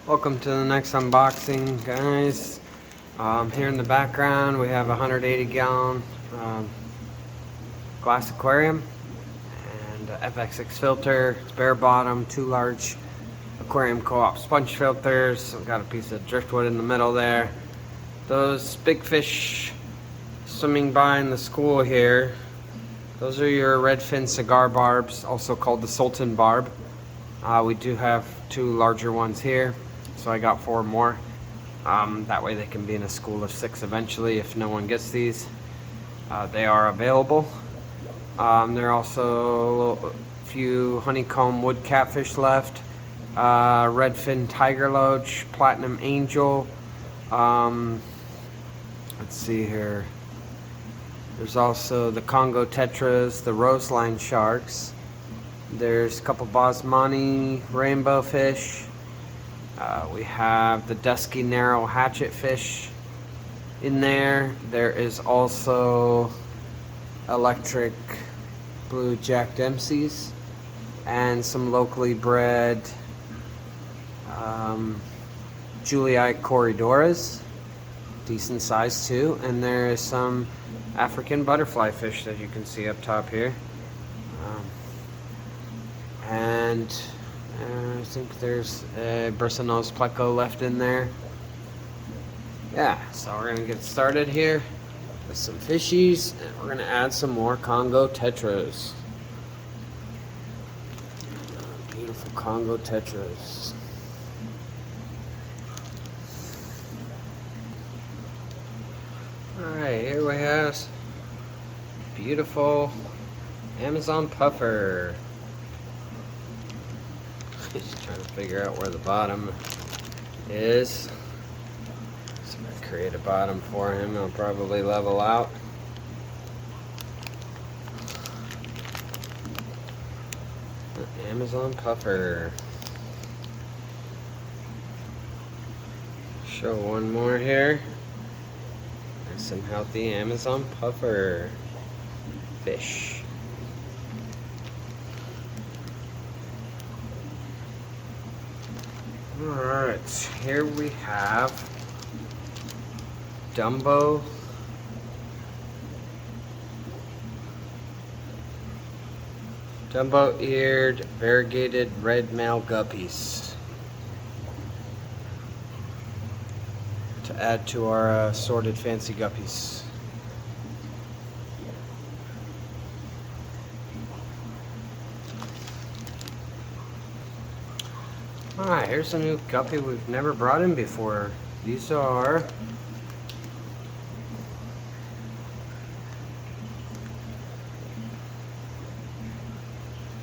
Welcome to the next unboxing, guys. Here in the background we have a 180-gallon glass aquarium and a FX6 filter. It's bare bottom, 2 large aquarium co-op sponge filters. We've got a piece of driftwood in the middle there. Those big fish swimming by in the school here, those are your redfin cigar barbs, also called the Sultan barb. We do have 2 larger ones here, so I got 4 more. That way they can be in a school of 6 eventually if no one gets these. They are available. There are also a few honeycomb wood catfish left, redfin tiger loach, platinum angel. Let's see here. There's also the Congo tetras, the roseline sharks. There's a couple basmani rainbow fish. We have the dusky narrow hatchet fish in there. There is also electric blue Jack Dempsey's and some locally bred Juliite Corridoras, decent size too. And there is some African butterfly fish that you can see up top here. And I think there's a Brisonose pleco left in there. Yeah, so we're gonna get started here with some fishies, and we're gonna add some more Congo tetras. Beautiful Congo tetras. Alright, here we have beautiful Amazon puffer. Just trying to figure out where the bottom is. So I'm going to create a bottom for him. I'll probably level out. The Amazon puffer. Show one more here. There's some healthy Amazon puffer fish. Alright, here we have Dumbo eared variegated red male guppies to add to our assorted fancy guppies. Alright, here's a new guppy we've never brought in before. These are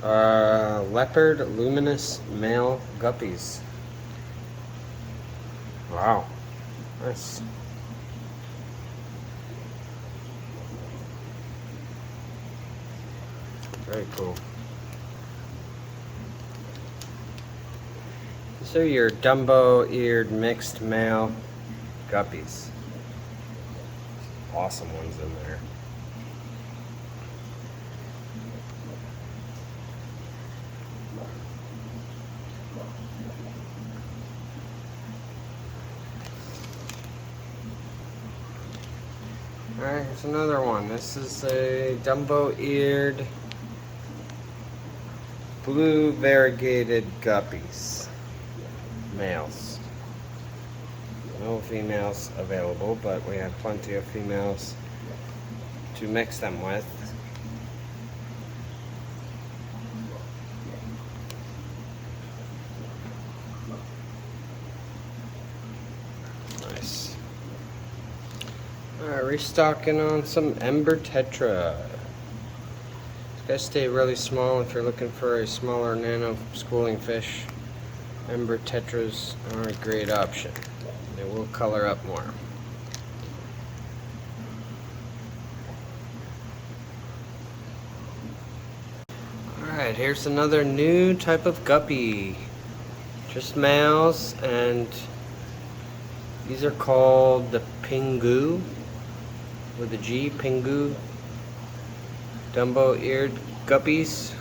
leopard luminous male guppies. Wow, nice. Very cool. These are your Dumbo-eared mixed male guppies. Awesome ones in there. Alright, here's another one. This is a Dumbo-eared blue variegated guppies. Males. No females available, but we have plenty of females to mix them with. Nice. Alright, restocking on some Ember Tetra. These guys stay really small if you're looking for a smaller nano schooling fish. Ember tetras are a great option. They will color up more. Alright, here's another new type of guppy. Just males, and these are called the Pingu, with a G, Pingu. Dumbo-eared guppies.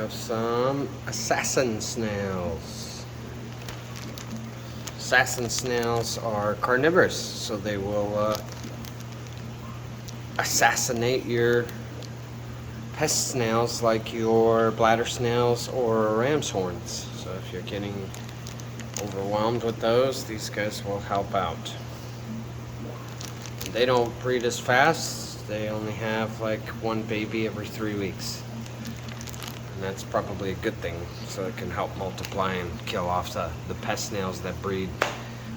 have some assassin snails. Assassin snails are carnivorous, so they will assassinate your pest snails like your bladder snails or ram's horns. So if you're getting overwhelmed with those, these guys will help out. They don't breed as fast. They only have like one baby every 3 weeks. And that's probably a good thing, so it can help multiply and kill off the pest snails that breed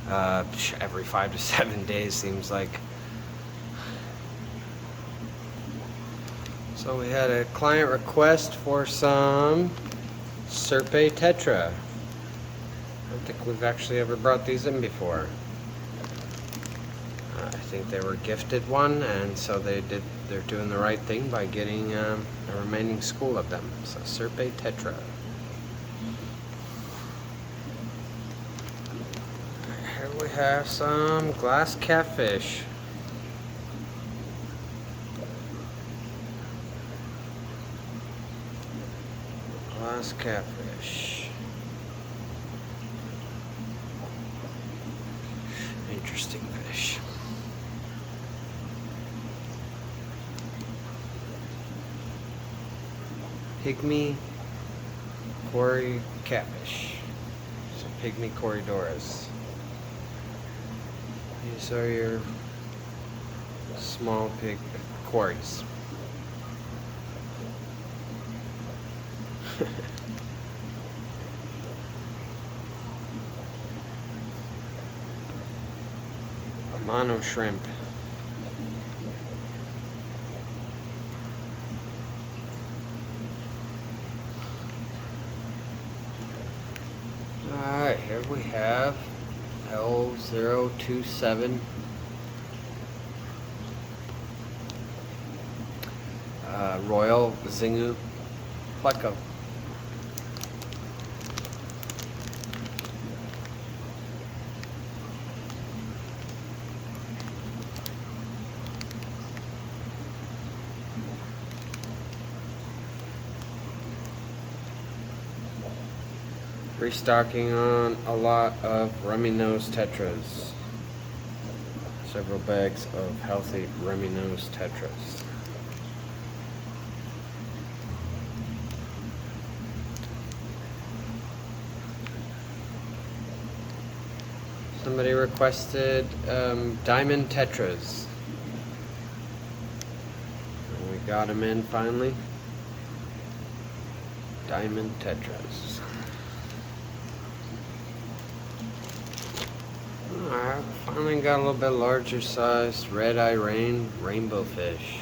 every 5 to 7 days, seems like. So we had a client request for some Serpae tetra. I don't think we've actually ever brought these in before. I think they were gifted one, and so they're doing the right thing by getting a remaining school of them. So Serpae tetra. Here we have some glass catfish. Glass catfish. Interesting fish. Pygmy Cory catfish. So Pygmy Corydoras. These are your small pig quarries. Mono shrimp. Alright, here we have L027 Royal Zingu Pleco. Restocking on a lot of rummy nose tetras. Several bags of healthy rummy nose tetras. Somebody requested diamond tetras. And we got them in finally. Diamond tetras. Alright, finally got a little bit larger sized red-eye rainbow fish.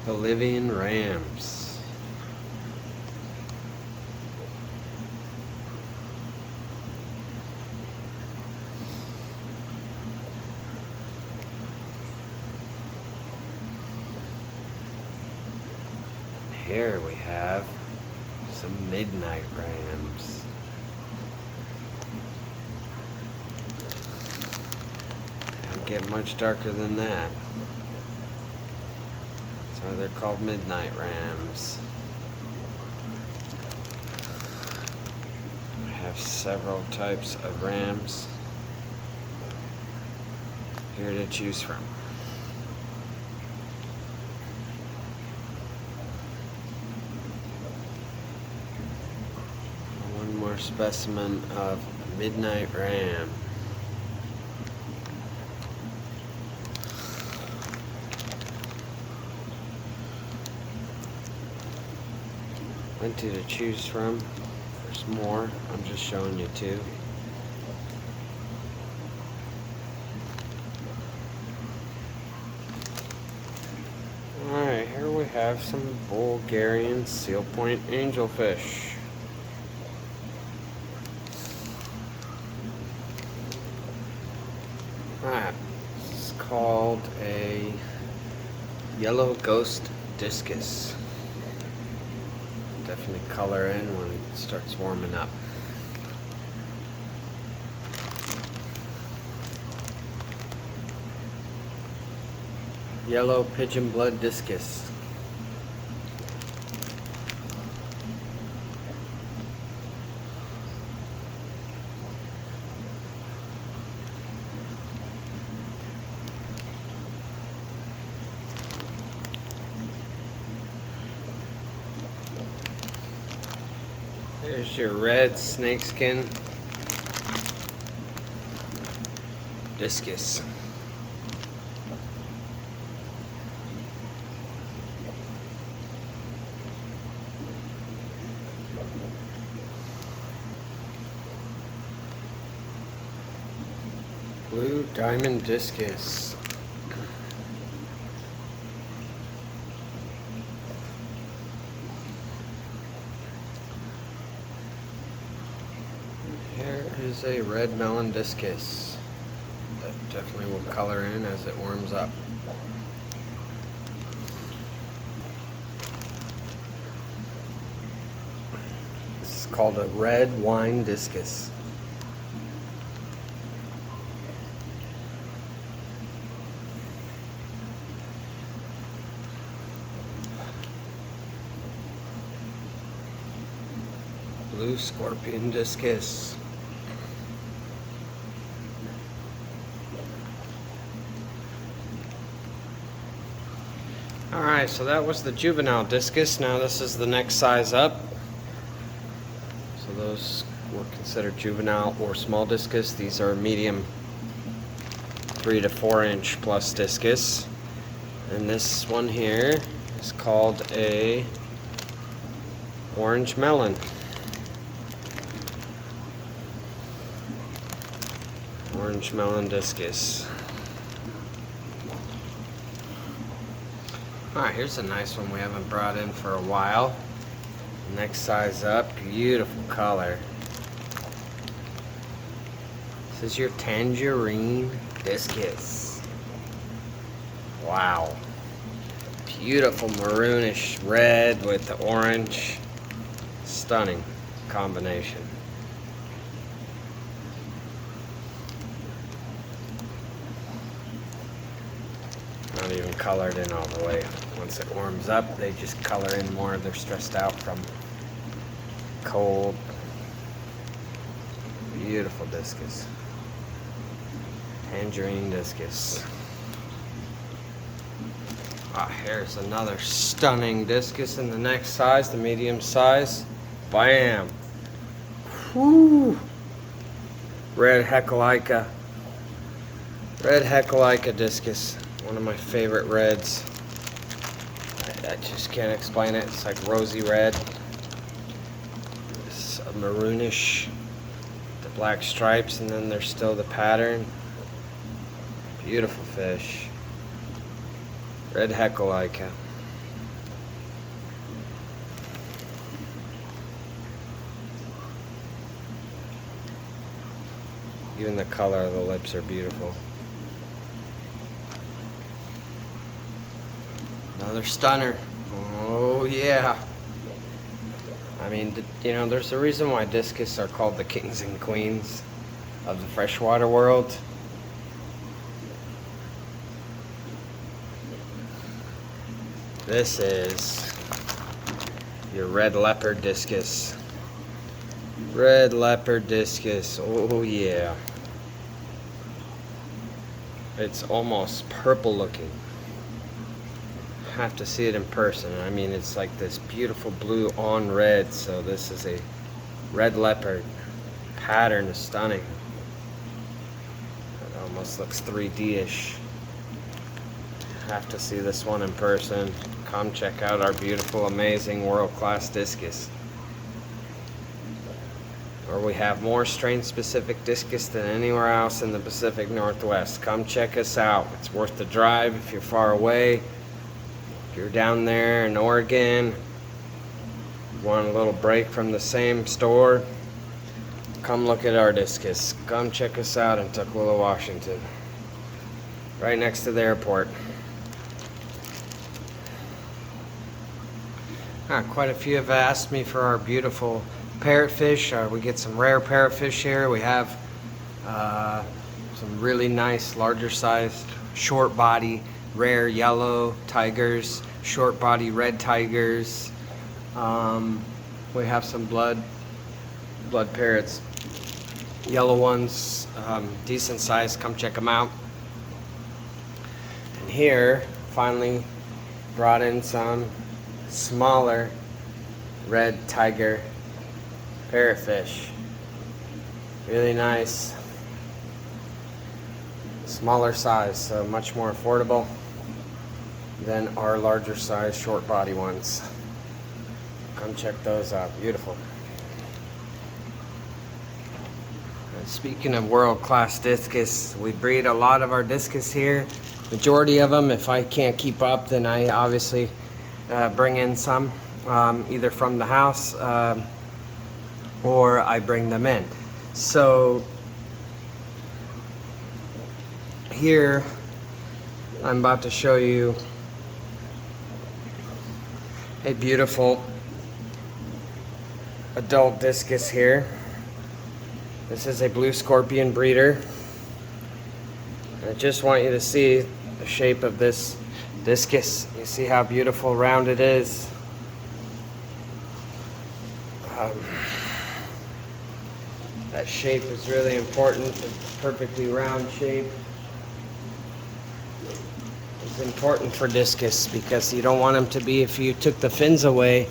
Bolivian rams. Here we have some midnight rams. Don't get much darker than that. So they're called midnight rams. I have several types of rams here to choose from. One more specimen of midnight ram. Plenty to choose from. There's more. I'm just showing you two. Alright, here we have some Bulgarian seal point angelfish. Alright, this is called a yellow ghost discus. Definitely color in when it starts warming up. Yellow pigeon blood discus. There's your red snakeskin discus. Blue diamond discus. Here is a red melon discus that definitely will color in as it warms up. This is called a red wine discus. Blue scorpion discus. Alright, so that was the juvenile discus. Now this is the next size up. So those were considered juvenile or small discus. These are medium 3 to 4 inch plus discus. And this one here is called a orange melon. Orange melon discus. Alright, here's a nice one we haven't brought in for a while. Next size up, beautiful color. This is your tangerine discus. Wow. Beautiful maroonish red with the orange. Stunning combination. Not even colored in all the way. Once it warms up, they just color in more. They're stressed out from cold. Beautiful discus. Tangerine discus. Ah, here's another stunning discus in the next size, the medium size. Bam! Whoo! Red Heckleica. Red Heckleica discus. One of my favorite reds. I just can't explain it. It's like rosy red. It's a maroonish, the black stripes, and then there's still the pattern. Beautiful fish. Red Heckleica. Even the color of the lips are beautiful. Another stunner. Oh yeah. I mean, you know, there's a reason why discus are called the kings and queens of the freshwater world. This is your red leopard discus. Red leopard discus. Oh yeah. It's almost purple looking. Have to see it in person. I mean, it's like this beautiful blue on red. So this is a red leopard. Pattern is stunning. It almost looks 3D-ish. Have to see this one in person. Come check out our beautiful, amazing, world-class discus. Or we have more strain-specific discus than anywhere else in the Pacific Northwest. Come check us out. It's worth the drive if you're far away. You're down there in Oregon, want a little break from the same store, come look at our discus. Come check us out in Tukwila, Washington, right next to the airport. Quite a few have asked me for our beautiful parrotfish. We get some rare parrotfish here. We have some really nice larger sized short body rare yellow tigers, short body red tigers. We have some blood parrots, yellow ones, decent size. Come check them out. And here, finally brought in some smaller red tiger parrotfish. Really nice. Smaller size, so much more affordable than our larger size short body ones. Come check those out. Beautiful. And speaking of world-class discus, we breed a lot of our discus here. Majority of them, if I can't keep up, then I obviously bring in some, either from the house or I bring them in. So here I'm about to show you a beautiful adult discus here. This is a blue scorpion breeder. I just want you to see the shape of this discus. You see how beautiful round it is. That shape is really important. The perfectly round shape is important for discus because you don't want them to be, if you took the fins away,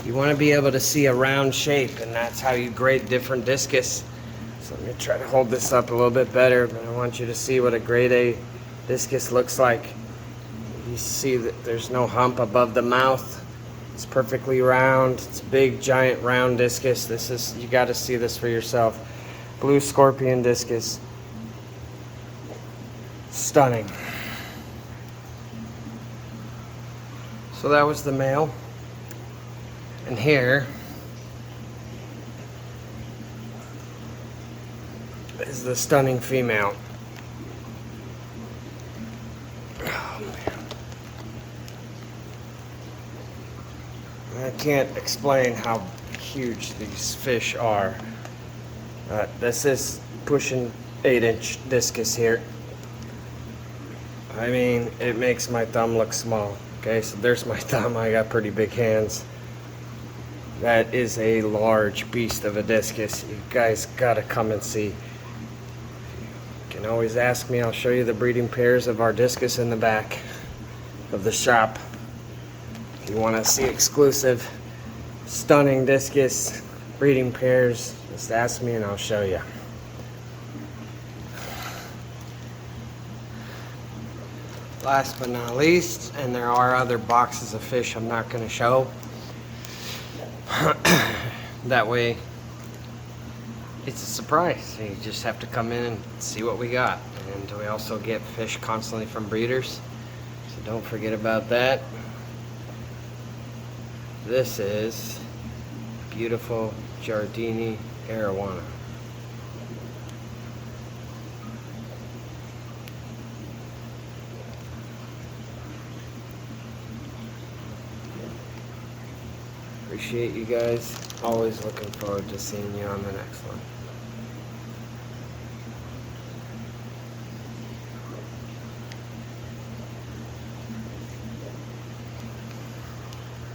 you want to be able to see a round shape, and that's how you grade different discus. So let me try to hold this up a little bit better, but I want you to see what a grade A discus looks like. You see that there's no hump above the mouth. It's perfectly round. It's a big, giant, round discus. This is, you got to see this for yourself. Blue scorpion discus. Stunning. So that was the male. And here is the stunning female. Oh, man. I can't explain how huge these fish are. This is pushing 8-inch discus here. I mean, it makes my thumb look small. Okay, so there's my thumb. I got pretty big hands. That is a large beast of a discus. You guys gotta come and see. You can always ask me. I'll show you the breeding pairs of our discus in the back of the shop. If you want to see exclusive, stunning discus breeding pairs, just ask me and I'll show you. Last but not least, and there are other boxes of fish I'm not going to show. That way it's a surprise. You just have to come in and see what we got. And we also get fish constantly from breeders, so don't forget about that. This is beautiful Giardini arowana. Appreciate you guys. Always looking forward to seeing you on the next one.